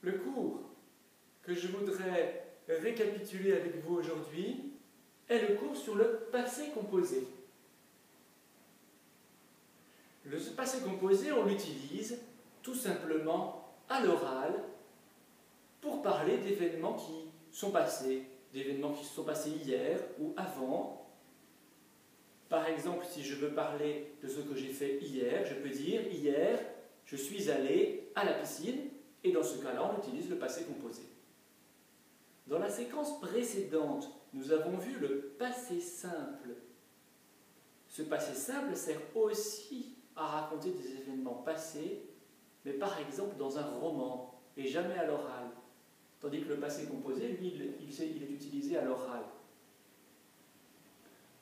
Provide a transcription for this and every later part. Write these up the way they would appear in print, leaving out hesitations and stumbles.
Le cours que je voudrais récapituler avec vous aujourd'hui est le cours sur le passé composé. Le passé composé, on l'utilise tout simplement à l'oral pour parler d'événements qui sont passés, d'événements qui se sont passés hier ou avant. Par exemple, si je veux parler de ce que j'ai fait hier, je peux dire « Hier, je suis allé à la piscine » et dans ce cas-là, on utilise le passé composé. Dans la séquence précédente, nous avons vu le passé simple. Ce passé simple sert aussi à raconter des événements passés, mais par exemple dans un roman, et jamais à l'oral. Tandis que le passé composé, lui, il est utilisé à l'oral.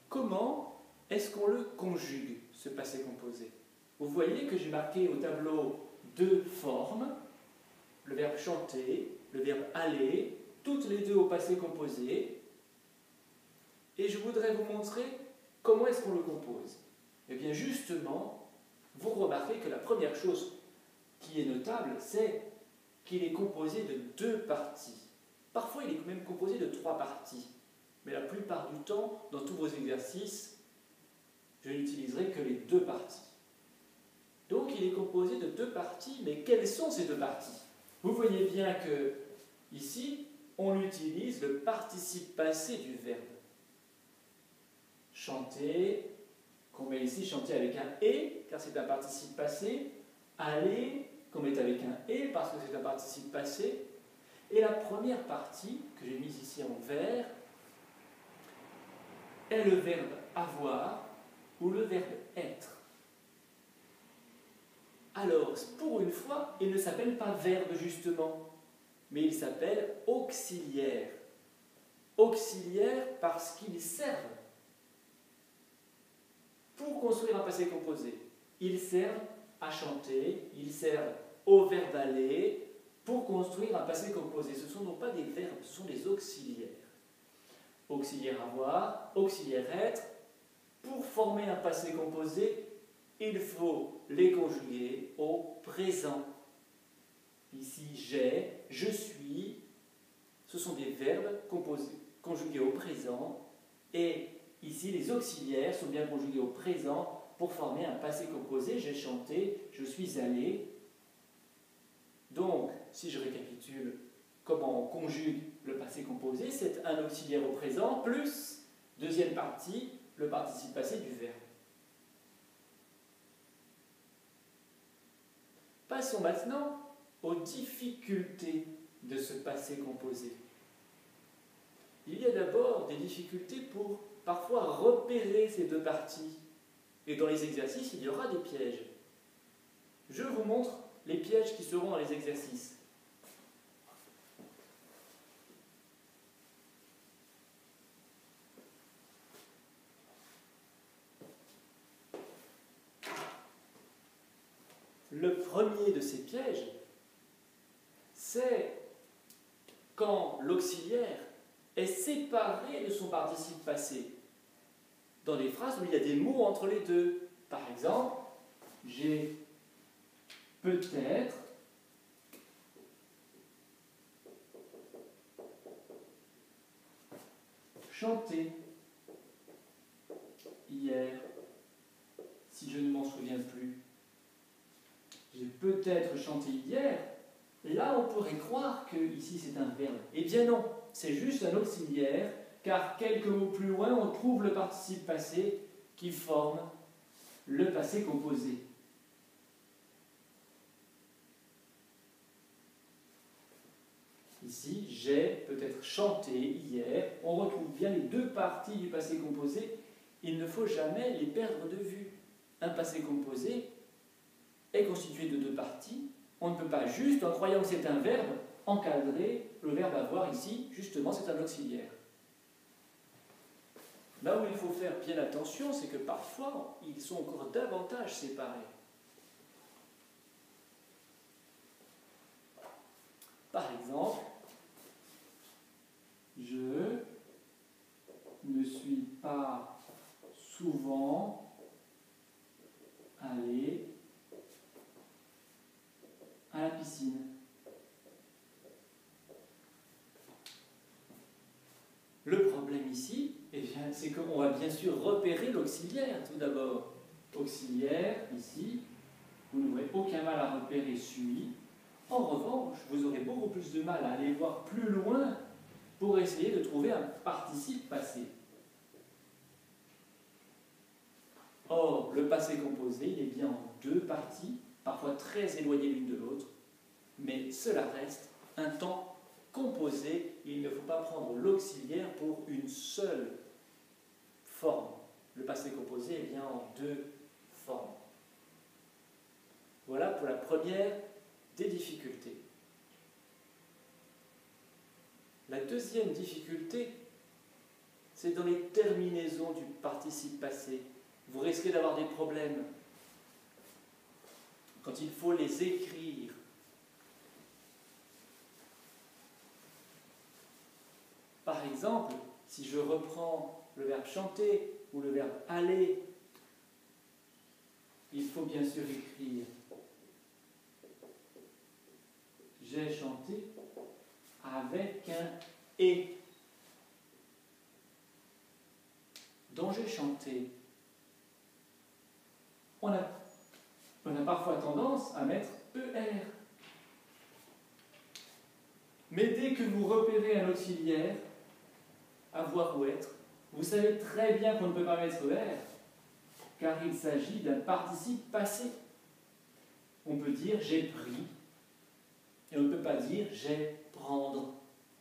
Comment est-ce qu'on le conjugue, ce passé composé? Vous voyez que j'ai marqué au tableau deux formes, le verbe chanter, le verbe aller, toutes les deux au passé composé, et je voudrais vous montrer comment est-ce qu'on le compose. Eh bien justement, vous remarquez que la première chose qui est notable, c'est qu'il est composé de deux parties. Parfois, il est même composé de trois parties. Mais la plupart du temps, dans tous vos exercices, je n'utiliserai que les deux parties. Donc, il est composé de deux parties, mais quelles sont ces deux parties? Vous voyez bien que, ici, on utilise le participe passé du verbe. Chanter, qu'on met ici, chanter avec un « et », car c'est un participe passé. Aller, qu'on met avec un « et », parce que c'est un participe passé. Et la première partie, que j'ai mise ici en vert, est le verbe « avoir » ou le verbe « être ». Alors, pour une fois, il ne s'appelle pas verbe justement, mais il s'appelle auxiliaire. Auxiliaire parce qu'il sert pour construire un passé composé. Il sert à chanter, il sert au verbe aller pour construire un passé composé. Ce ne sont donc pas des verbes, ce sont des auxiliaires. Auxiliaire avoir, auxiliaire être. Pour former un passé composé, il faut les conjuguer au présent. Ici, j'ai, je suis, ce sont des verbes conjugués au présent. Et ici, les auxiliaires sont bien conjugués au présent pour former un passé composé. J'ai chanté, je suis allé. Donc, si je récapitule comment on conjugue le passé composé, c'est un auxiliaire au présent plus, deuxième partie, le participe passé du verbe. Passons maintenant aux difficultés de ce passé composé. Il y a d'abord des difficultés pour parfois repérer ces deux parties. Et dans les exercices, il y aura des pièges. Je vous montre les pièges qui seront dans les exercices. Le premier de ces pièges, c'est quand l'auxiliaire est séparé de son participe passé. Dans des phrases où il y a des mots entre les deux. Par exemple, j'ai peut-être chanté hier, si je ne m'en souviens plus. J'ai peut-être chanté hier. Là, on pourrait croire que ici c'est un verbe. Eh bien non, c'est juste un auxiliaire, car quelques mots plus loin, on trouve le participe passé qui forme le passé composé. Ici, j'ai peut-être chanté hier. On retrouve bien les deux parties du passé composé. Il ne faut jamais les perdre de vue. Un passé composé est constitué de deux parties. On ne peut pas juste, en croyant que c'est un verbe, encadrer le verbe avoir ici. Justement, c'est un auxiliaire. Là où il faut faire bien attention, c'est que parfois, ils sont encore davantage séparés. Par exemple, je ne suis pas souvent allé à la piscine. ici, eh bien, c'est qu'on va bien sûr repérer l'auxiliaire tout d'abord. Auxiliaire, ici, vous n'aurez aucun mal à repérer suis. En revanche, vous aurez beaucoup plus de mal à aller voir plus loin pour essayer de trouver un participe passé. Or, le passé composé, il est bien en deux parties, parfois très éloignées l'une de l'autre, mais cela reste un temps composé. Il ne faut pas prendre l'auxiliaire pour une seule forme. Le passé composé est bien en deux formes. Voilà pour la première des difficultés. La deuxième difficulté, c'est dans les terminaisons du participe passé. Vous risquez d'avoir des problèmes quand il faut les écrire. Par exemple, si je reprends le verbe chanter ou le verbe aller, il faut bien sûr écrire j'ai chanté avec un et. Dans j'ai chanté, on a parfois tendance à mettre ER. Mais dès que vous repérez un auxiliaire, avoir ou être, vous savez très bien qu'on ne peut pas mettre ER, car il s'agit d'un participe passé. On peut dire j'ai pris, et on ne peut pas dire j'ai prendre.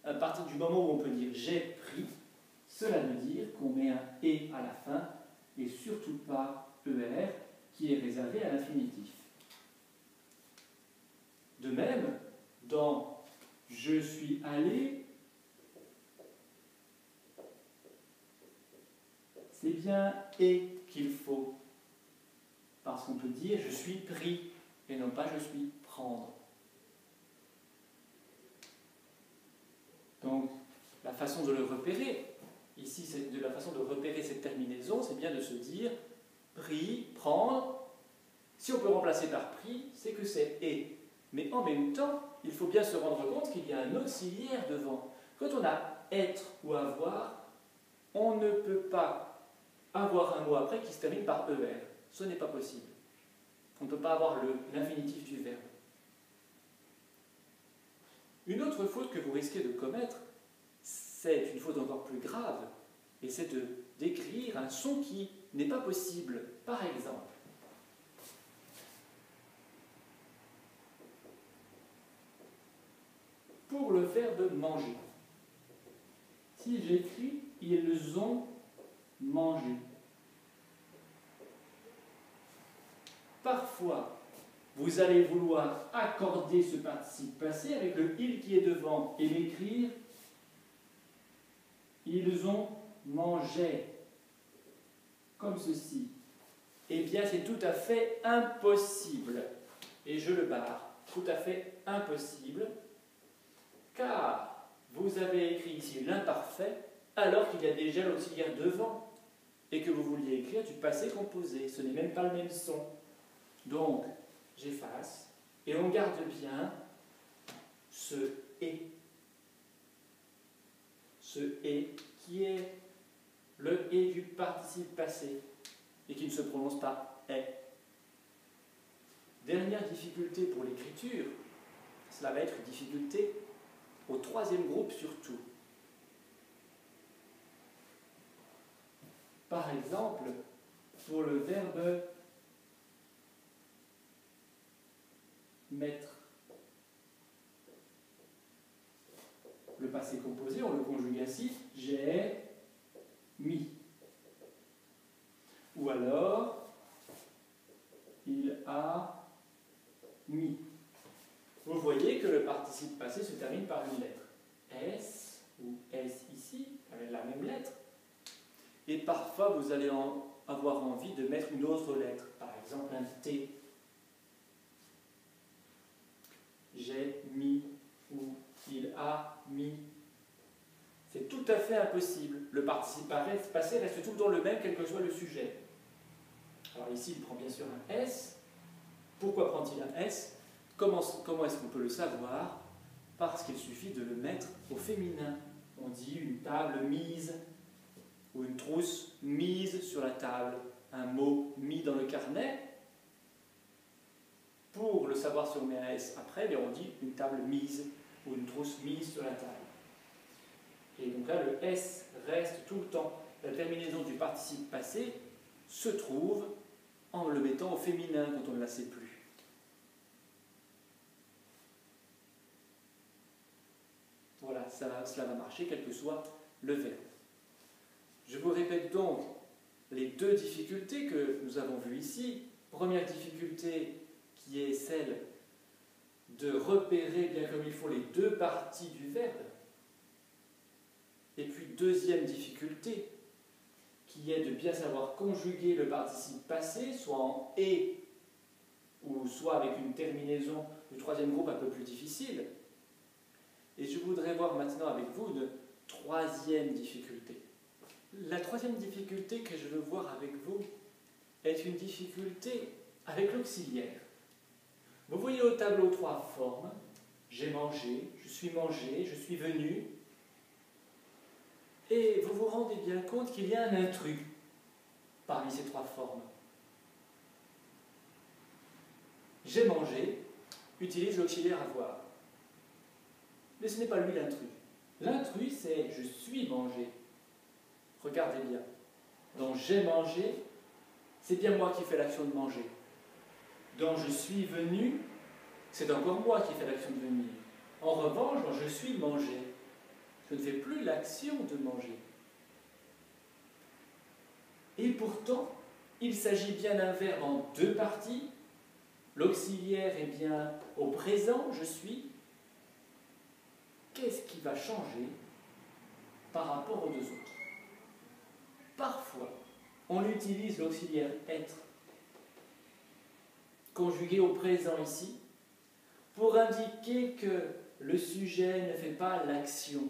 À partir du moment où on peut dire j'ai pris, cela veut dire qu'on met un et à la fin, et surtout pas ER, qui est réservé à l'infinitif. De même, dans je suis allé, c'est bien et qu'il faut. Parce qu'on peut dire je suis pris et non pas je suis prendre. Donc, la façon de le repérer, ici, c'est de la façon de repérer cette terminaison, c'est bien de se dire pris, prendre. Si on peut remplacer par pris, c'est que c'est et. Mais en même temps, il faut bien se rendre compte qu'il y a un auxiliaire devant. Quand on a être ou avoir, on ne peut pas avoir un mot après qui se termine par ER. Ce n'est pas possible. On ne peut pas avoir l'infinitif du verbe. Une autre faute que vous risquez de commettre, c'est une faute encore plus grave, et c'est d'écrire un son qui n'est pas possible. Par exemple, pour le verbe manger, si j'écris ils ont mangé, parfois vous allez vouloir accorder ce participe passé avec le il qui est devant et l'écrire ils ont mangé, comme ceci. Eh bien, c'est tout à fait impossible. Et je le barre. Tout à fait impossible, car vous avez écrit ici l'imparfait alors qu'il y a déjà l'auxiliaire devant et que vous vouliez écrire du passé composé. Ce n'est même pas le même son. Donc, j'efface et on garde bien ce « et ». Ce « et » qui est le « et » du participe passé et qui ne se prononce pas « est ». Dernière difficulté pour l'écriture, cela va être une difficulté au troisième groupe surtout. Par exemple, pour le verbe mettre. Le passé composé, on le conjugue ainsi, j'ai mis. Ou alors, il a mis. Vous voyez que le participe passé se termine par une lettre. S ou S ici, avec la même lettre. Et parfois, vous allez avoir envie de mettre une autre lettre, par exemple un T. J'ai mis ou il a mis. C'est tout à fait impossible. Le participe passé reste tout le temps le même, quel que soit le sujet. Alors ici, il prend bien sûr un S. Pourquoi prend-il un S? Comment est-ce qu'on peut le savoir? Parce qu'il suffit de le mettre au féminin. On dit une table mise. ou une trousse mise sur la table, un mot mis dans le carnet. Pour le savoir si on met un S après, on dit une table mise ou une trousse mise sur la table. Et donc là, le S reste tout le temps. La terminaison du participe passé se trouve en le mettant au féminin quand on ne la sait plus. Voilà, cela va marcher quel que soit le verbe. Je vous répète donc les deux difficultés que nous avons vues ici. Première difficulté qui est celle de repérer bien comme il faut les deux parties du verbe. Et puis deuxième difficulté qui est de bien savoir conjuguer le participe passé, soit en « et » ou soit avec une terminaison du troisième groupe un peu plus difficile. Et je voudrais voir maintenant avec vous une troisième difficulté. La troisième difficulté que je veux voir avec vous est une difficulté avec l'auxiliaire. Vous voyez au tableau trois formes. J'ai mangé, je suis venu. Et vous vous rendez bien compte qu'il y a un intrus parmi ces trois formes. J'ai mangé utilise l'auxiliaire avoir. Mais ce n'est pas lui l'intrus. L'intrus, c'est je suis mangé. Regardez bien. Dans j'ai mangé, c'est bien moi qui fais l'action de manger. Dans je suis venu, c'est encore moi qui fais l'action de venir. En revanche, dans je suis mangé, je ne fais plus l'action de manger. Et pourtant, il s'agit bien d'un verbe en deux parties. L'auxiliaire est bien au présent, je suis. Qu'est-ce qui va changer par rapport aux deux autres? Parfois, on utilise l'auxiliaire être, conjugué au présent ici, pour indiquer que le sujet ne fait pas l'action.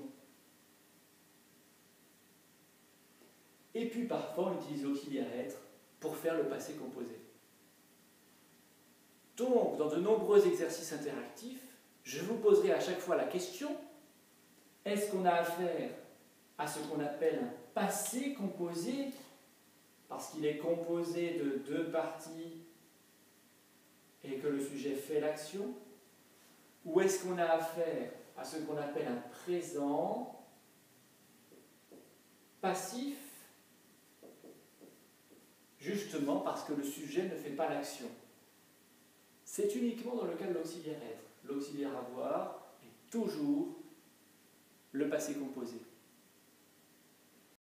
Et puis parfois, on utilise l'auxiliaire être pour faire le passé composé. Donc, dans de nombreux exercices interactifs, je vous poserai à chaque fois la question: est-ce qu'on a affaire à ce qu'on appelle un passé composé, parce qu'il est composé de deux parties et que le sujet fait l'action? Ou est-ce qu'on a affaire à ce qu'on appelle un présent passif, justement parce que le sujet ne fait pas l'action? C'est uniquement dans le cas de l'auxiliaire être. L'auxiliaire avoir est toujours le passé composé.